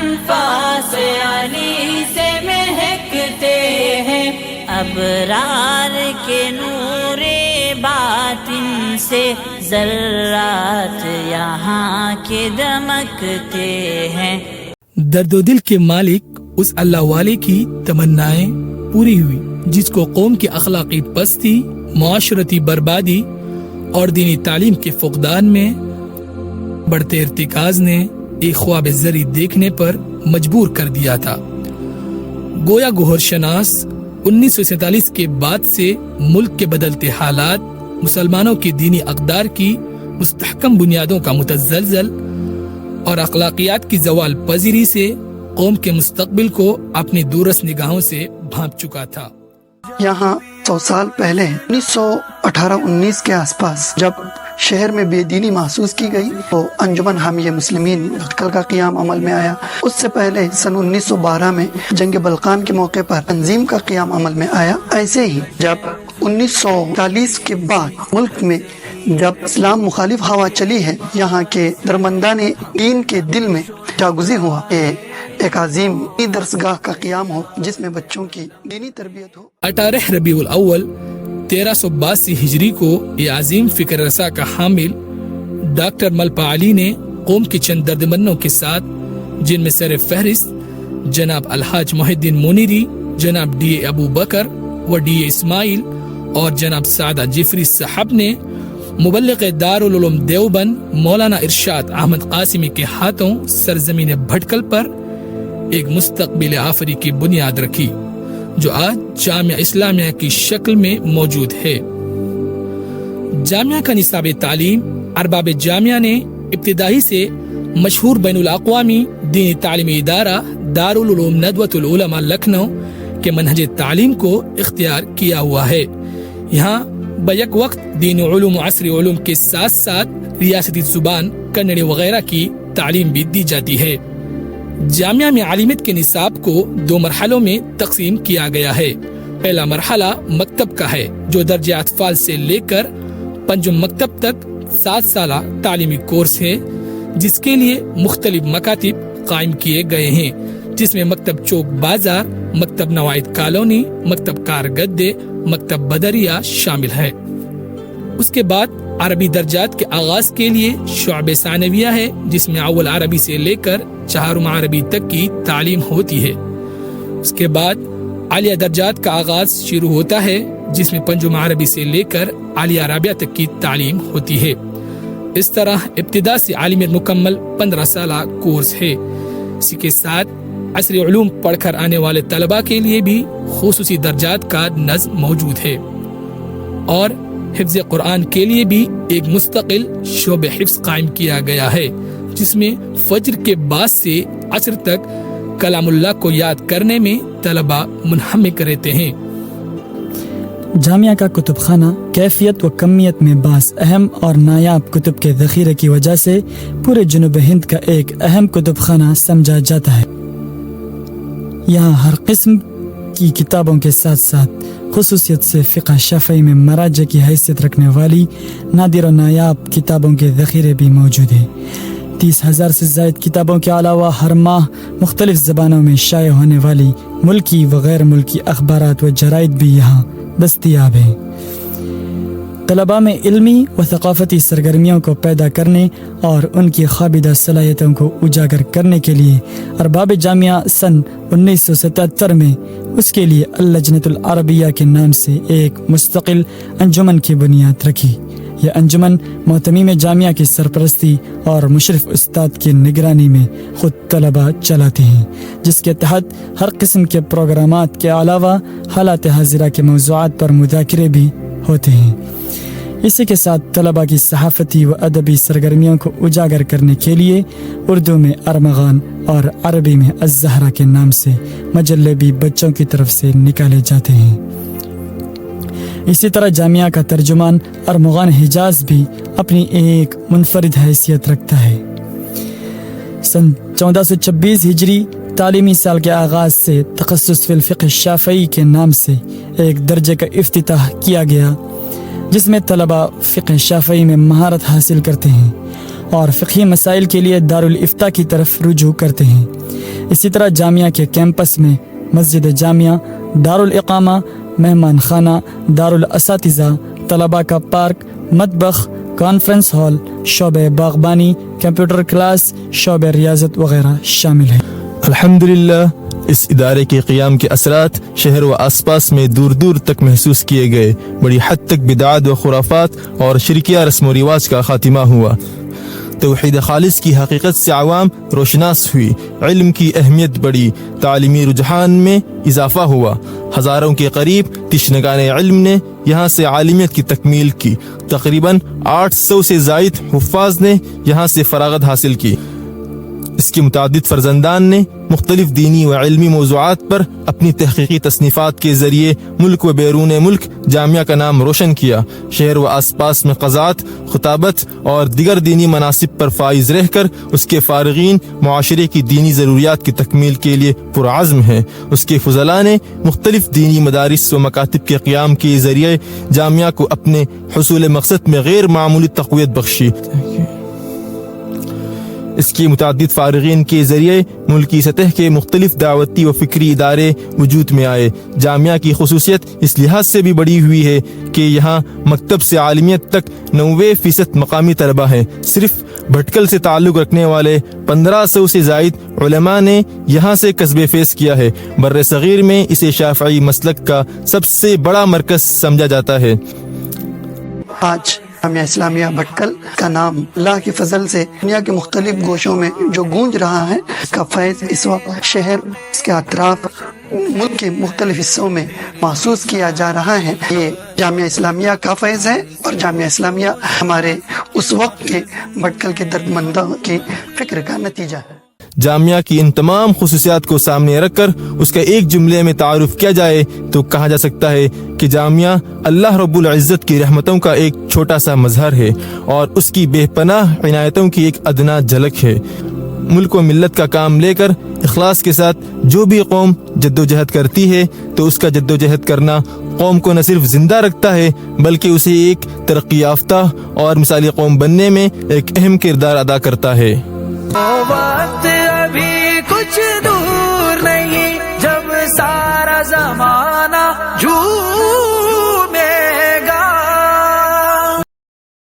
انفاس علی سے مہکتے ہیں، ابرار کے نور باطن سے ذرات یہاں کے دمکتے ہیں۔ درد و دل کے مالک اس اللہ والے کی تمنائیں پوری ہوئی جس کو قوم کی اخلاقی پستی، معاشرتی بربادی اور دینی تعلیم کے فقدان میں بڑھتے ارتکاز نے ایک خواب زری دیکھنے پر مجبور کر دیا تھا۔ گویا گوہر شناس 1947 کے بعد سے ملک کے بدلتے حالات، مسلمانوں کی دینی اقدار کی مستحکم بنیادوں کا متزلزل اور اخلاقیات کی زوال پذیری سے قوم کے مستقبل کو اپنی دورس نگاہوں سے بھانپ چکا تھا۔ یہاں 100 سال پہلے 1918-19 کے آس پاس جب شہر میں بے دینی محسوس کی گئی تو انجمن حامیہ مسلمین بھٹکل کا قیام عمل میں آیا۔ اس سے پہلے سن 1912 میں جنگ بلقان کے موقع پر تنظیم کا قیام عمل میں آیا۔ ایسے ہی جب 1940 کے بعد ملک میں جب اسلام مخالف ہوا چلی ہے، یہاں کے درمندان دین کے دل میں جاگزی ہوا کہ ایک عظیم درسگاہ کا قیام ہو جس میں بچوں کی دینی تربیت ہو۔ 18 ربیع الاول 1382 ہجری کو یہ عظیم فکر رسا کا حامل ڈاکٹر ملپا علی نے قوم کے چند دردمندوں کے ساتھ، جن میں سر فہرست جناب الحاج محی الدین منیری، جناب ڈی اے ابو بکر و ڈی اے اسماعیل اور جناب سعدہ جعفری صاحب نے مبلغ دارالعلوم دیوبند مولانا ارشاد احمد قاسمی کے ہاتھوں سرزمین بھٹکل پر ایک مستقبل آفری کی بنیاد رکھی جو آج جامعہ اسلامیہ کی شکل میں موجود ہے۔ جامعہ کا نصاب تعلیم ارباب جامعہ نے ابتدائی سے مشہور بین الاقوامی دینی تعلیمی ادارہ دارالعلوم ندوۃ العلماء لکھنؤ کے منہج تعلیم کو اختیار کیا ہوا ہے۔ یہاں بیک وقت دینی علوم و عصری علوم کے ساتھ ساتھ ریاستی زبان کنڑی وغیرہ کی تعلیم بھی دی جاتی ہے۔ جامعہ میں عالمیت کے نصاب کو 2 مرحلوں میں تقسیم کیا گیا ہے۔ پہلا مرحلہ مکتب کا ہے جو درجہ اطفال سے لے کر 5 مکتب تک 7 سالہ تعلیمی کورس ہے، جس کے لیے مختلف مکاتب قائم کیے گئے ہیں، جس میں مکتب چوک بازار، مکتب نوائد کالونی، مکتب کارگدے، مکتب بدریہ شامل ہے۔ اس کے بعد عربی درجات کے آغاز کے لیے شعبہ ثانویہ ہے، جس میں اول عربی سے لے کر 4 عربی تک کی تعلیم ہوتی ہے۔ اس کے بعد عالیہ درجات کا آغاز شروع ہوتا ہے، جس میں 5 عربی سے لے کر عالیہ رابعہ تک کی تعلیم ہوتی ہے۔ اس طرح ابتدا سے عالمیت مکمل 15 سالہ کورس ہے۔ اسی کے ساتھ عصری علوم پڑھ کر آنے والے طلباء کے لیے بھی خصوصی درجات کا نظم موجود ہے، اور حفظ قرآن کے لیے بھی ایک مستقل شعبہ حفظ قائم کیا گیا ہے، جس میں فجر کے بعد سے عصر تک کلام اللہ کو یاد کرنے میں طلباء منہمک رہتے ہیں۔ جامعہ کا کتب خانہ کیفیت و کمیت میں بعض اہم اور نایاب کتب کے ذخیرے کی وجہ سے پورے جنوب ہند کا ایک اہم کتب خانہ سمجھا جاتا ہے۔ یہاں ہر قسم کی کتابوں کے ساتھ ساتھ خصوصیت سے فقہ شافعی میں مراجع کی حیثیت رکھنے والی نادر و نایاب کتابوں کے ذخیرے بھی موجود ہیں۔ 30,000 سے زائد کتابوں کے علاوہ ہر ماہ مختلف زبانوں میں شائع ہونے والی ملکی و غیر ملکی اخبارات و جرائد بھی یہاں دستیاب ہیں۔ طلباء میں علمی و ثقافتی سرگرمیوں کو پیدا کرنے اور ان کی خوابیدہ صلاحیتوں کو اجاگر کرنے کے لیے ارباب جامعہ سن 1977 میں اس کے لیے اللجنۃ العربیہ کے نام سے ایک مستقل انجمن کی بنیاد رکھی۔ یہ انجمن محتمیم جامعہ کی سرپرستی اور مشرف استاد کی نگرانی میں خود طلباء چلاتے ہیں، جس کے تحت ہر قسم کے پروگرامات کے علاوہ حالات حاضرہ کے موضوعات پر مذاکرے بھی ہوتے ہیں۔ اسی کے ساتھ طلباء کی صحافتی و ادبی سرگرمیوں کو اجاگر کرنے کے لیے اردو میں ارمغان اور عربی میں الزہرا کے نام سے مجلے بھی بچوں کی طرف سے نکالے جاتے ہیں۔ اسی طرح جامعہ کا ترجمان ارمغان حجاز بھی اپنی ایک منفرد حیثیت رکھتا ہے۔ سن 1426 ہجری تعلیمی سال کے آغاز سے تخصص فی الفقہ الشافعی کے نام سے ایک درجے کا افتتاح کیا گیا، جس میں طلباء فقہ شافعی میں مہارت حاصل کرتے ہیں اور فقہی مسائل کے لیے دارالافتاء کی طرف رجوع کرتے ہیں۔ اسی طرح جامعہ کے کیمپس میں مسجد جامعہ، دارالاقامہ، مہمان خانہ، دارالاساتذہ، طلباء کا پارک، مطبخ، کانفرنس ہال، شعبہ باغبانی، کمپیوٹر کلاس، شعبہ ریاضت وغیرہ شامل ہیں۔ الحمدللہ اس ادارے کے قیام کے اثرات شہر و آس پاس میں دور دور تک محسوس کیے گئے۔ بڑی حد تک بدعات و خرافات اور شرکیہ رسم و رواج کا خاتمہ ہوا۔ توحید خالص کی حقیقت سے عوام روشناس ہوئی، علم کی اہمیت بڑھی، تعلیمی رجحان میں اضافہ ہوا۔ ہزاروں کے قریب تشنگان علم نے یہاں سے عالمیت کی تکمیل کی۔ تقریباً 800 سے زائد حفاظ نے یہاں سے فراغت حاصل کی۔ اس کے متعدد فرزندان نے مختلف دینی و علمی موضوعات پر اپنی تحقیقی تصنیفات کے ذریعے ملک و بیرون ملک جامعہ کا نام روشن کیا۔ شہر و آس پاس میں قضات، خطابت اور دیگر دینی مناصب پر فائز رہ کر اس کے فارغین معاشرے کی دینی ضروریات کی تکمیل کے لیے پرعزم ہیں۔ اس کے فضلاء نے مختلف دینی مدارس و مکاتب کے قیام کے ذریعے جامعہ کو اپنے حصول مقصد میں غیر معمولی تقویت بخشی۔ اس کے متعدد فارغین کے ذریعے ملکی سطح کے مختلف دعوتی و فکری ادارے وجود میں آئے۔ جامعہ کی خصوصیت اس لحاظ سے بھی بڑی ہوئی ہے کہ یہاں مکتب سے عالمیت تک 90% مقامی طلبہ ہیں۔ صرف بھٹکل سے تعلق رکھنے والے 1500 سے زائد علماء نے یہاں سے کسب فیض کیا ہے۔ بر صغیر میں اسے شافعی مسلک کا سب سے بڑا مرکز سمجھا جاتا ہے۔ آج جامعہ اسلامیہ بھٹکل کا نام اللہ کے فضل سے دنیا کے مختلف گوشوں میں جو گونج رہا ہے، اس کا فیض اس وقت شہر، اس کے اطراف، ملک کے مختلف حصوں میں محسوس کیا جا رہا ہے۔ یہ جامعہ اسلامیہ کا فیض ہے اور جامعہ اسلامیہ ہمارے اس وقت کے بھٹکل کے دردمندوں کی فکر کا نتیجہ ہے۔ جامعہ کی ان تمام خصوصیات کو سامنے رکھ کر اس کا ایک جملے میں تعارف کیا جائے تو کہا جا سکتا ہے کہ جامعہ اللہ رب العزت کی رحمتوں کا ایک چھوٹا سا مظہر ہے اور اس کی بے پناہ عنایتوں کی ایک ادنا جھلک ہے۔ ملک و ملت کا کام لے کر اخلاص کے ساتھ جو بھی قوم جدوجہد کرتی ہے تو اس کا جدوجہد کرنا قوم کو نہ صرف زندہ رکھتا ہے بلکہ اسے ایک ترقی یافتہ اور مثالی قوم بننے میں ایک اہم کردار ادا کرتا ہے۔ وقت ابھی کچھ دور نہیں جب سارا زمانہ جھوٹ